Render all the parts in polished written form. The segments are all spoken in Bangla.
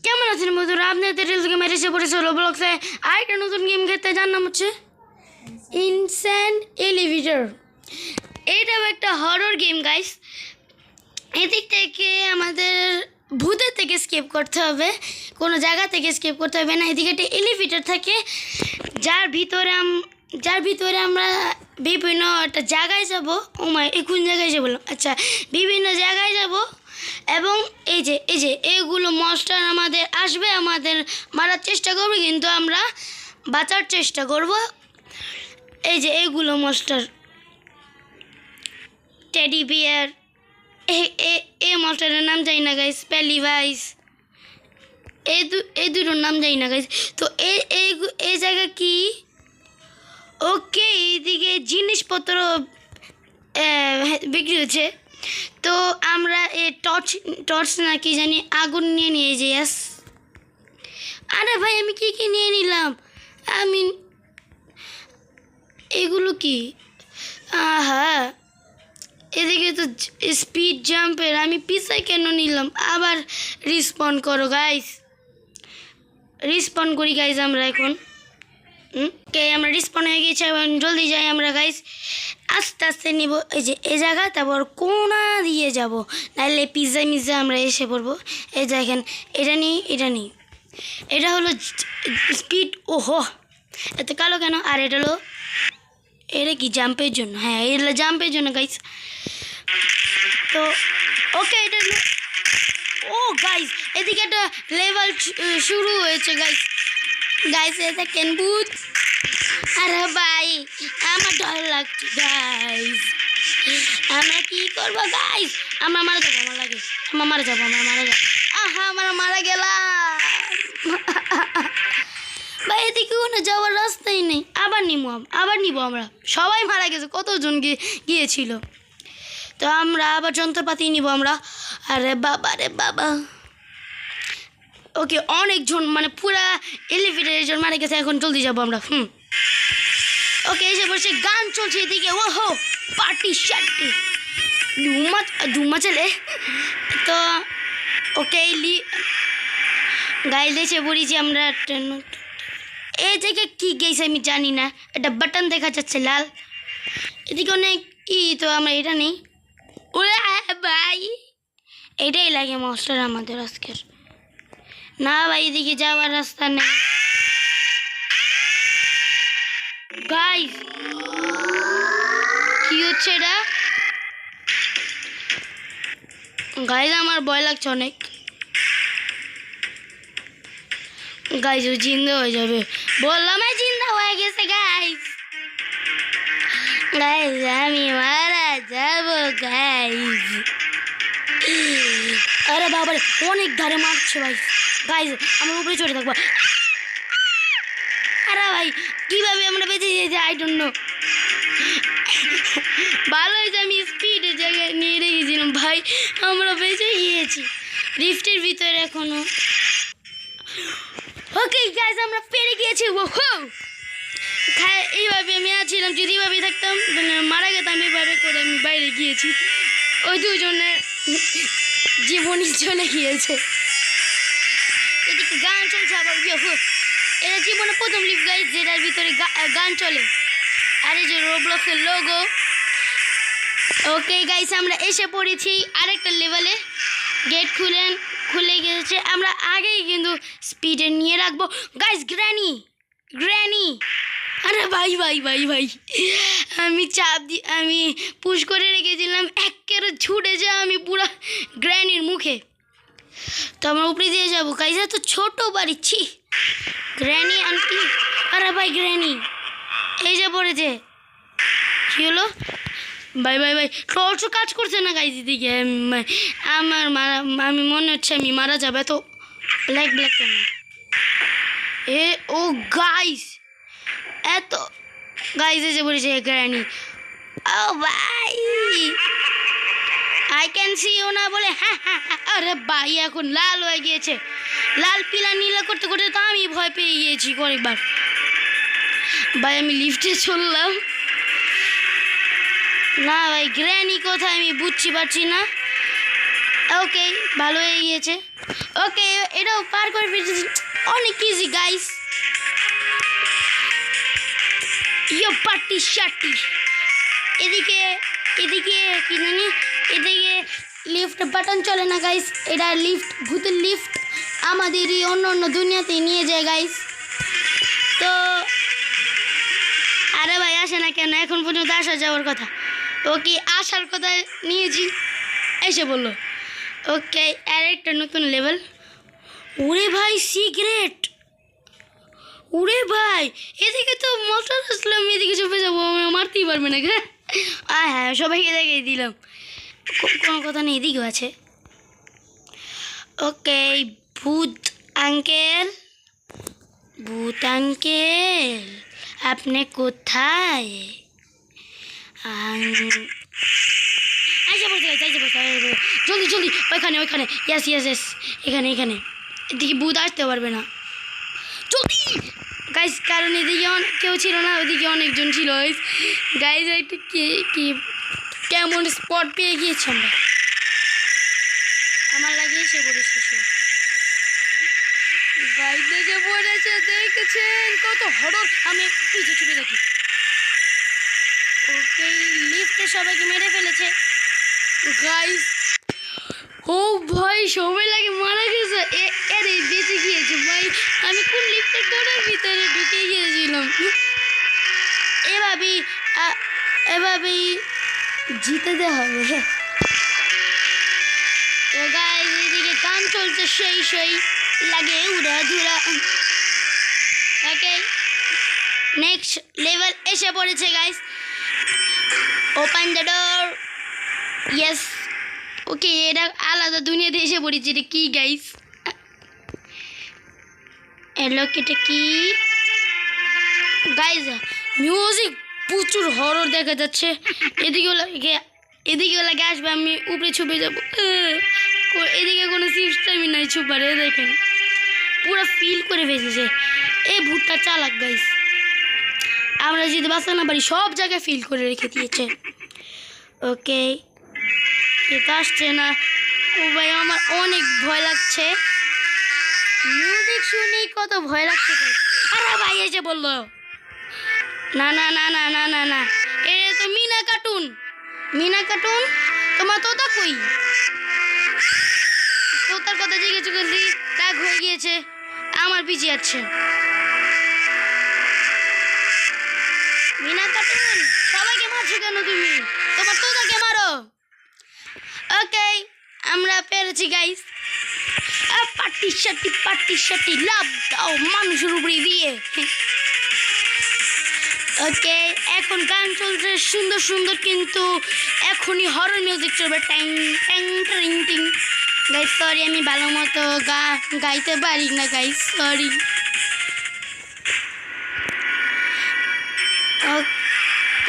কেমন আছেন বন্ধুরা? আপনাদের রিলস গেমের এসে পড়েছে রোবলক্সে আরেকটা নতুন গেম খেলতে, যার নাম হচ্ছে ইনসেন্ট এলিভেটর। এটাও একটা হরর গেম গাইস। এদিক থেকে আমাদের ভূতের থেকে স্কেপ করতে হবে, কোনো জায়গা থেকে স্কেপ করতে হবে না। এদিকে একটা এলিভেটর থাকে যার ভিতরে আমরা বিভিন্ন একটা জায়গায় যাব। ও মাই, কোন জায়গায় যাবো? আচ্ছা, বিভিন্ন জায়গায় যাব এবং এই যে এইগুলো মনস্টার আমাদের আসবে, আমাদের মারার চেষ্টা করবে, কিন্তু আমরা বাঁচার চেষ্টা করব। এই যে এইগুলো মনস্টার, টেডি বিয়ার, এই মনস্টারের নাম জানি না গাইস, পেলিভাইস, এই দুটোর নাম জানি না গাইস। তো এই জায়গা কি? ওকে, এইদিকে জিনিসপত্র বিক্রি হচ্ছে। তো আমরা এই টর্চ না কি জানি, আগুন নিয়ে যাই। ইয়াস, আরে ভাই আমি কি নিয়ে নিলাম? আমি এগুলো কি? আহা, এদিকে তো স্পিড জাম্পের, আমি পিছায় কেন নিলাম? আবার রিস্পন্ড করো গাইস, রিস্পন্ড করি গাইস আমরা এখন। আমরা রিস্পন্ড হয়ে গেছি, এখন জলদি যাই আমরা গাইস। আস্তে আস্তে নিব এই যে এই জায়গা, তারপর কোনা দিয়ে যাব, নাহলে মিজা আমরা এসে পড়বো। এই দেখেন, এটা নিই। এটা হলো স্পিড। ওহো, এত কালো কেন? আর এটা হলো, এটা কি জাম্পের জন্য? হ্যাঁ, এটা জাম্পের জন্য গাইস। তো ওকে, এটা ও গাইস, এদিকে একটা লেভেল শুরু হয়েছে গাইস। এটা কেন ভূত? আরে ভাই আমার ডর লাগছে গাইস, আমরা কি করবো গাইস? আমরা মারা যাবো, আমরা মারা যাবো। আহা, আমরা মারা গেলাম ভাই। এদিকে কোনো যাওয়ার রাস্তাই নেই। আবার নিব আমরা। সবাই মারা গেছে, কতজন গিয়েছিল। তো আমরা আবার যন্ত্রপাতি নিব আমরা। আরে বাবা, ওকে, অনেকজন, মানে পুরা এলিভেটরের জন মারা গেছে। এখন জলদি যাবো আমরা। ওকে, এসে বসে গান চলছে এদিকে। ওহো, পার্টি শার্টি ধুমা চলে। তো ওকে, গাইল এসে পড়েছি আমরা। এই জায়গায় কি গেছে আমি জানি না, একটা বাটন দেখা যাচ্ছে লাল। এদিকে অনেক কি, তো আমরা এটা নেই। ওরে ভাই, এটাই লাগে মাস্টার আমাদের আজকের। না ভাই, এদিকে যাওয়ার রাস্তা নেই গাইস। কি হচ্ছে এটা গাইস? আমার ভয় লাগছে অনেক গাইস। ও জিন্দা হয়ে যাবে, বললাম জিন্দা হয়ে গেছে গাইস। আমি মারা যাব গাইস। আরে বাবারে, অনেক ধারে মারছে ভাই। গাইস, আমার উপরে চড়ে থাকবো। আরে ভাই, কিভাবে আমরা বেঁচে যেতে? I don't know. ভালো হয়েছে আমি স্পিডের জায়গায় নিয়ে রেখেছিলাম ভাই, আমরা বেঁচে গিয়েছি রিফটের ভিতরে এখনো। ওকে গাইস, আমরা পেরে গিয়েছি। ওহো, এইভাবে আমি আছিলাম, যদি এইভাবে থাকতাম মারা গেতাম। এইভাবে করে আমি বাইরে গিয়েছি, ওই দুজনের জীবনই চলে গিয়েছে। এদিকে গান চলছে আবার। এটা জীবনে প্রথম লিভ গাইস, যেটার ভিতরে গান চলে। আর এই যে রোবলক্সের লোগো। ওকে গাইস, আমরা এসে পড়েছি আরেকটা লেভেলে। গেট খুলে গেছে। আমরা আগেই কিন্তু স্পিডে নিয়ে রাখবো গাইস। গ্র্যানি, আরে ভাই, আমি পুশ করে রেখেছিলাম, একেবারে ছুটে যা আমি পুরা গ্র্যানির মুখে। তো আমরা উপরে দিয়ে যাবো গাইস। তো ছোট বাড়ি, ছি। গ্র্যানি আন্টি, আরে ভাই গ্র্যানি এই যে পড়েছে। কি হলো ভাই? টর্চও কাজ করছে না গাইস। দিকে আমি মনে হচ্ছে আমি মারা যাবে। তো ব্ল্যাক কেন? ও গাইস, এত গাইস এসে পড়েছে গ্র্যানি। ও ভাই, আই ক্যান সি ইউ না বলে। হ্যাঁ, আরে ভাই এখন লাল হয়ে গিয়েছে। লাল পিলা নীলা করতে করতে তো আমি ভয় পেয়ে গিয়েছি কয়েকবার ভাই। আমি লিফটে চললাম না ভাই, গ্র্যানি কোথায় আমি বুঝতে পারছি না। ওকে, ভালো হয়ে গিয়েছে। ওকে, এটা এটাও পার করে ফেলেছি, অনেক ইজি গাইস। ইয়ো পার্টি শার্টি। এদিকে এদিকে কি জানি, এদিকে লিফট বাটন চলে না গাইস। এটা লিফট, ভূতের লিফট আমাদেরই অন্য অন্য দুনিয়াতে নিয়ে যায় গাইস। তো আরে ভাই আসে না কেন, এখন পর্যন্ত আসা যাওয়ার কথা। ওকে আসার কথা নিয়েছি, এসে বললো। ওকে আর একটা নতুন লেভেল। ওরে ভাই সিগারেট, ওরে ভাই এদিকে তো মোটর আসলাম, এদিকে চুপে যাবো, মারতেই পারবে না। হ্যাঁ সবাইকে দেখিয়ে দিলাম, কোনো কথা নেই, এদিকেও আছে। ওকে ভূত আঙ্কেল, ভূত আঙ্কেল আপনি কোথায়? জলদি জলদি, ওইখানে ওইখানে, ইয়াস ইয়াস ইয়াস, এখানে এখানে। এদিকে ভূত আসতে পারবে না, জলদি গাইস, কারণ এদিকে কেউ ছিল না, ওইদিকে অনেকজন ছিল গাইস। একটা কি কেমন স্পট পেয়ে গিয়েছি আমরা, আমার লাগিয়ে সে পড়েছে, সে গাইতে যে পড়েছে দেখেছেন কত হরর। আমি পিছু ছুটে দেখি। ওকে লিফটে সবাইকে মেরে ফেলেছে গাইস। ও ভাই সবাই লাগে মারা গেছে, এরে বেঁচে গিয়েছে ভাই। আমি কোন লিফটের কোণের ভিতরে ঢুকে গিয়েছিলাম। এভাবেই জিতে হবে। তো গাইস এদিকে গান চলছে, সেই লাগে উড়া ধুরা। ওকে নেক্সট লেভেল এসে পড়েছে guys. Open the door, yes. Okay এটা আলাদা দুনিয়াতে এসে পড়েছে। এটা কি গাইস? এটা কি গাইস? মিউজিক প্রচুর হরর দেখা যাচ্ছে। এদিকে লাগে আসবে, আমি উপরে ছুপে যাবো। এদিকে কোনো সিস্টেমই নাই ছুপার, দেখেন পুরো ফিল করে ফেলেছে। এই ভূতটা চালাক গাইস, আমরা যদি বাঁচা না পারি সব জায়গায় ফিল করে রেখে দিয়েছে। ওকে এটা আসছে না। ও ভাই আমার অনেক ভয় লাগছে, মিউজিক শুনেই কত ভয় লাগছে। আরে ভাই এসে বললো না না না না না না না, এটা তো মিনা কার্টুন। মিনা কার্টুন তোমার তোতা কই? তোতার কথা জিজ্ঞেস করছি, রাগ হয়ে গিয়েছে, আমার পিছিয়ে যাচ্ছে। মিনা কার্টুন সবাইকে মারছো কেন তুমি? তোমার তোতাকে মারো। ওকে আমরা পেরেছি গাইস। পার্টি শার্টি লাভ দাও মানুষের উপরে দিয়ে। ওকে এখন গান চলছে সুন্দর সুন্দর, কিন্তু এখনই হরর মিউজিক চলবে। ট্যাং ট্যাং ট্রিং টিং। গাইস সরি, আমি ভালো মতো গাইতে পারি না গাইস, সরি।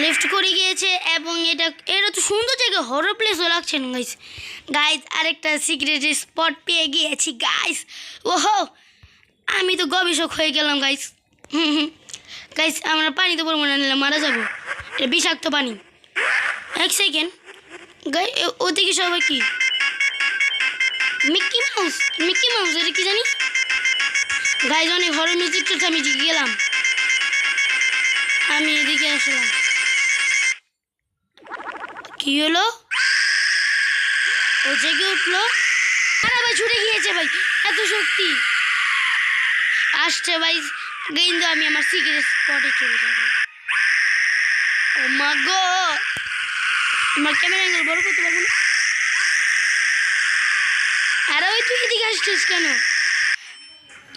লিফট করে গিয়েছে এবং এটা তো সুন্দর জায়গা, হরর প্লেসও লাগছে না গাইস। আরেকটা সিক্রেট স্পট পেয়ে গিয়েছি গাইস। ওহো আমি তো গবেষক হয়ে গেলাম গাইস। গাইস আমরা পানিতে পড়বো না, নিলাম মারা যাবো, এটা বিষাক্ত পানি। এক সেকেন্ড ওদিকে সবাই কি মিকি মাউস এটা কি জানি গাইস। অনেক হরর মিউজিক চলছে, আমি গেলাম, আমি এদিকে আসলাম। কি হলো? ও জেগে উঠলো। আরে ভাই ছুটে গিয়েছে ভাই, এত শক্তি আসছে ভাই। কিন্তু আমি আমার সিক্রেট স্পটে চলে যাবো। ও মা গো, আমার ক্যামেরা অ্যাঙ্গেল বড় করতে পারবো না। আরে ওই তুই এদিকে আসছিস কেন?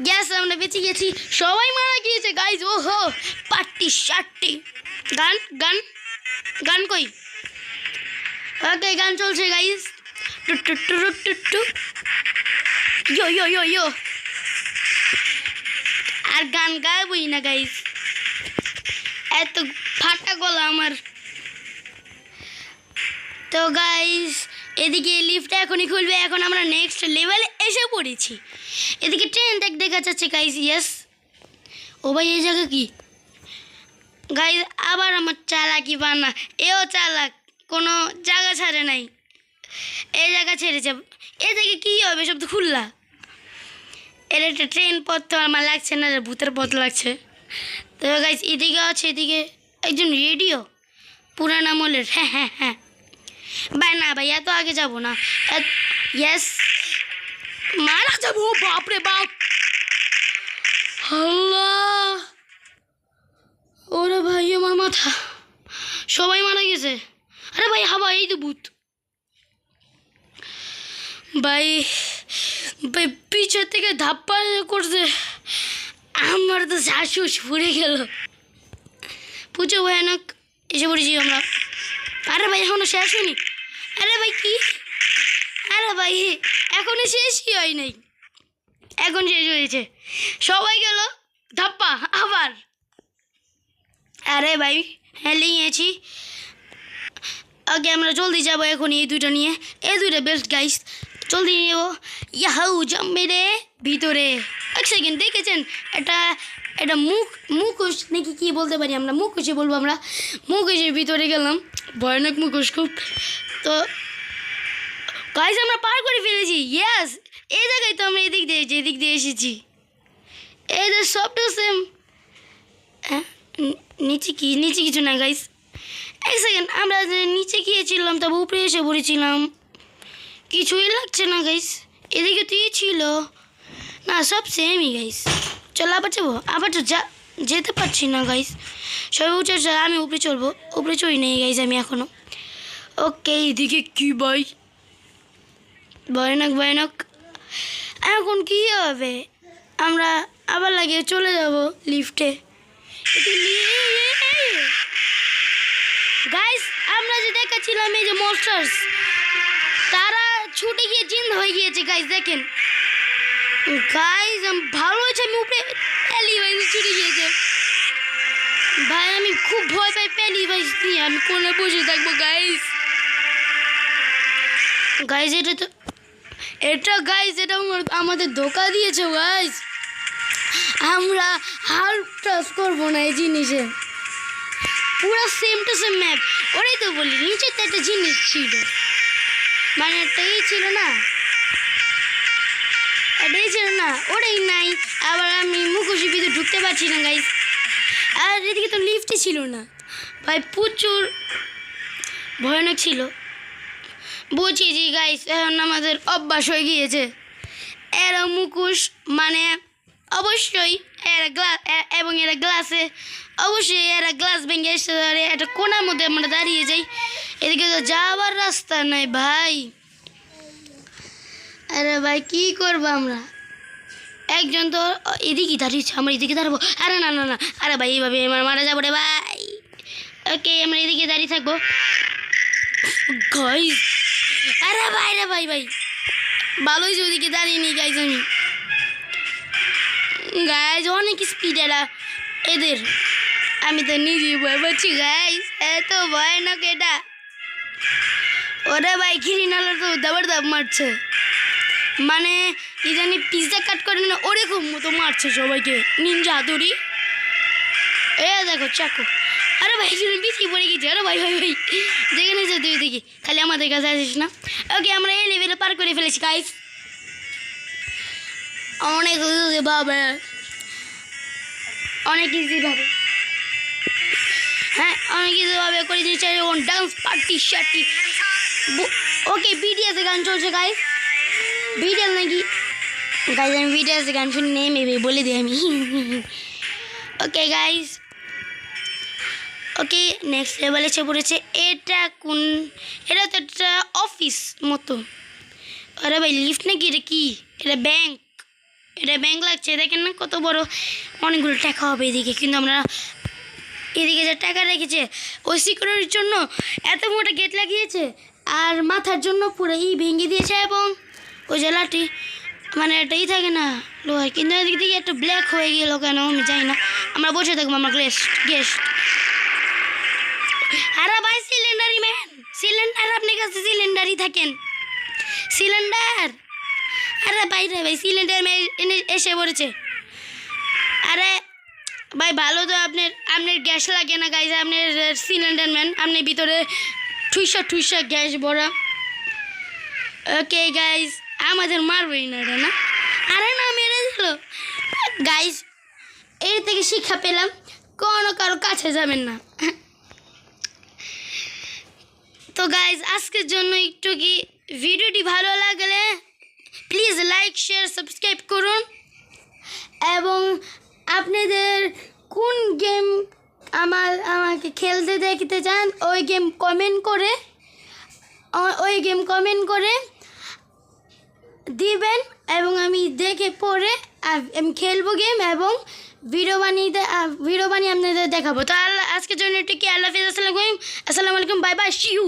গ্যাস আমরা বেঁচে গেছি, সবাই মারা গিয়েছে গাইজ। ওহো পার্টি শার্টি। গান কই? ওকে গান চলছে গাইজ। ইয়ো আর গান গাইবই না গাইজ, এত ফাটা গলা আমার। তো গাইজ এদিকে লিফটটা এখনই খুলবে, এখন আমরা নেক্সট লেভেলে এসে পড়েছি। এদিকে ট্রেন দেখা যাচ্ছে গাইজ, ইয়েস। ও ভাই এই জায়গা কি গাইজ? আবার আমার চালাকি বানা, এও চালাক, কোনো জায়গা ছাড়ে নাই, এই জায়গা ছেড়েছে। এ থেকে কী হবে, সব তো খুললা। এর একটা ট্রেন পথ তো আমার লাগছে না, ভূতের পথ লাগছে। তো গাইস এদিকে আছে, এদিকে একজন রেডিও পুরান আমলের। হ্যাঁ হ্যাঁ হ্যাঁ ভাই, না ভাই এত আগে যাবো না। ইয়েস, মারা যাবো, বাপরে বাপ। আল্লাহ, ওরে ভাই আমার মাথা, সবাই মারা গেছে। আরে ভাই হাবা, এই তো ভূত ভাই। ভাই পিছের থেকে ধাপ্পা করছে, আমার তো শ্বাস ফুরে গেল, প্রচুর ভয়ানক এসে পড়েছি আমরা। আরে ভাই এখনো শেষ হয়নি। আরে ভাই কি, আরে ভাই এখনো শেষই হয় নাই, এখন শেষ হয়েছে, সবাই গেল ধাপ্পা আবার। আরে ভাই হ্যাঁ নিয়েছি, আগে আমরা জলদি যাবো এখন এই দুইটা নিয়ে, এই দুইটা বেস্ট গাইস, জলদি নিয়ে যাবো। ইয়াহাউ জাম মেরে ভিতরে। এক সেকেন্ড, দেখেছেন এটা, এটা মুখোশ নাকি কি বলতে পারি আমরা, মুখোশে বলবো আমরা। মুখোশের ভিতরে গেলাম, ভয়ানক মুখোশ খুব। তো গাইস আমরা পার করে ফেলেছি, ইয়েস। এই জায়গায় তো আমরা এদিক দিয়ে এসেছি, এই যে সবটা সেম। হ্যাঁ নিচে কিছু না গাইস, এক সেকেন্ড, আমরা নিচে গিয়েছিলাম তবে উপরে এসে পড়েছিলাম, কিছুই লাগছে না গাইস। এদিকে তো ছিল না, সব সেমই গাইস। চলো আবার যাবো, আবার তো যেতে পারছি না গাইস। সবাই উঠে আমি উপরে চলবো, উপরে চড়ি নেই গাইস আমি এখনো। ওকে এদিকে কি ভাই, ভয়ানক। এখন কি হবে, আমরা আবার লাগিয়ে চলে যাব লিফটে। গাইস আমরা যে দেখাচ্ছিলাম এই যে মনস্টার্স, তারা ছুটে গিয়ে জিন হয়ে গিয়েছে গাইস, দেখেন গাইস। ভালো হয়েছে আমি উপরে পেলি ভাই ছুটে গিয়েছে ভাই, আমি খুব ভয় পাই পেলি ভাই নিয়ে, আমি কোনে বসে থাকবো গাইস। এটা গাইস এটা আমাদের ধোকা দিয়েছে গাইস, আমরা হার টাচ করবো না এই জিনিসে, পুরো সেম টু সেম ম্যাপ। ওরাই তো বলি নিচে তো একটা জিনিস ছিল, মানে একটাই ছিল না, এটাই ছিল না, ওটাই নাই। আবার আমি মুখোশি ভিতরে ঢুকতে পারছি না গাইস। আর এদিকে তো লিফটই ছিল না ভাই, প্রচুর ভয়ানক ছিল। বুঝছি জি গাইস, এখন আমাদের অভ্যাস হয়ে গিয়েছে। এরা মুখোশ মানে অবশ্যই এরা গ্লাস, এবং এরা গ্লাসে অবশ্যই এরা গ্লাস ভেঙে এসে ধরে একটা কোনার মধ্যে আমরা দাঁড়িয়ে যাই। এদিকে তো যাওয়ার রাস্তা নাই ভাই। আরে ভাই কি করবো আমরা, একজন তো এদিকে দাঁড়িয়েছে, আমরা এদিকে দাঁড়াবো। আরে না না না, আরে ভাই এইভাবে আমার মারা যাবো রে ভাই। ওকে আমরা এদিকে দাঁড়িয়ে থাকবো গাইস। আরে ভাই রে ভাই ভালোই যে ওদিকে দাঁড়িয়ে নি গাইস আমি। গাইস অনেক স্পিড এদের, আমি তো নিজেই ভয় পাচ্ছি গাইস, এত ভয়ানক এটা। ওরা ভাই ঘিরিনালা তো দাবার মারছে, মানে কি জানি পিৎজা কাট করে না ওরকম মতো মারছে সবাইকে, নিনজা হাতুড়ি। এ দেখো চাকু। আরে ভাই পিছিয়ে পড়ে গেছি। আরে ভাই যেখানে তুই দেখি খালি আমাদের কাছে আসিস না। ওকে আমরা এই লেভেলে পার করে ফেলেছি গাইস, অনেক ভাবে, অনেক ইজিভাবে, হ্যাঁ অনেক ইজিভাবে করে দিয়েছে। যেমন ডান্স পার্টি শার্টি। ওকে বিটিএসে গান চলছে গাইস, বিটিএস নাকি গাইস, আমি বিটিএসে গান শুনি নেই মেবি বলে দিই আমি। ওকে গাইস, ওকে নেক্সট লেভেলে এসে পড়েছে। এটা এটা তো একটা অফিস মতো। আরে ভাই লিফট নাকি, এটা কি, এটা ব্যাংক, এটা ব্যাংক লাগছে। দেখেন না কত বড়, অনেকগুলো টাকা হবে এদিকে, কিন্তু আমরা এদিকে যে টাকা রেখেছে ওই সিকিউরিটির জন্য এত মোটা গেট লাগিয়েছে, আর মাথার জন্য পুরো ভেঙে দিয়েছে, এবং ওই যে লাঠি মানে এটাই থাকে না লোহার, কিন্তু এদিক থেকে একটু ব্ল্যাক হয়ে গেল কেন আমি জানি না। আমরা বসে থাকবো আমরা গেস্ট। আরে ভাই সিলিন্ডারই ম্যান, সিলিন্ডার আপনার কাছে সিলিন্ডারই থাকেন, সিলিন্ডার। আরে ভাই সিলিন্ডার এসে পড়েছে। আরে ভাই ভালো তো আপনার গ্যাস লাগে না গাইজ, আপনার সিলিন্ডার ম্যান, আপনার ভিতরে ঠুইসা গ্যাস ভরা। ওকে গাইজ আমাদের মারবই না এটা না। আরে না মেরে দিল, গাইজ এর থেকে শিক্ষা পেলাম কোনো কারো কাছে যাবেন না। তো গাইজ আজকের জন্য একটু কি ভিডিওটি ভালো লাগলে প্লিজ লাইক শেয়ার সাবস্ক্রাইব করুন এবং আপনাদের কোন গেম আমাকে খেলতে দেখতে চান ওই গেম কমেন্ট করে দিবেন এবং আমি দেখে পরে আমি খেলবো গেম এবং ভিডিও বানিয়ে আপনাদের দেখাবো। তো আজকের জন্য একটু কি আল্লাহ হাফেজ, আসসালামু আলাইকুম, বাই বাই, সি ইউ।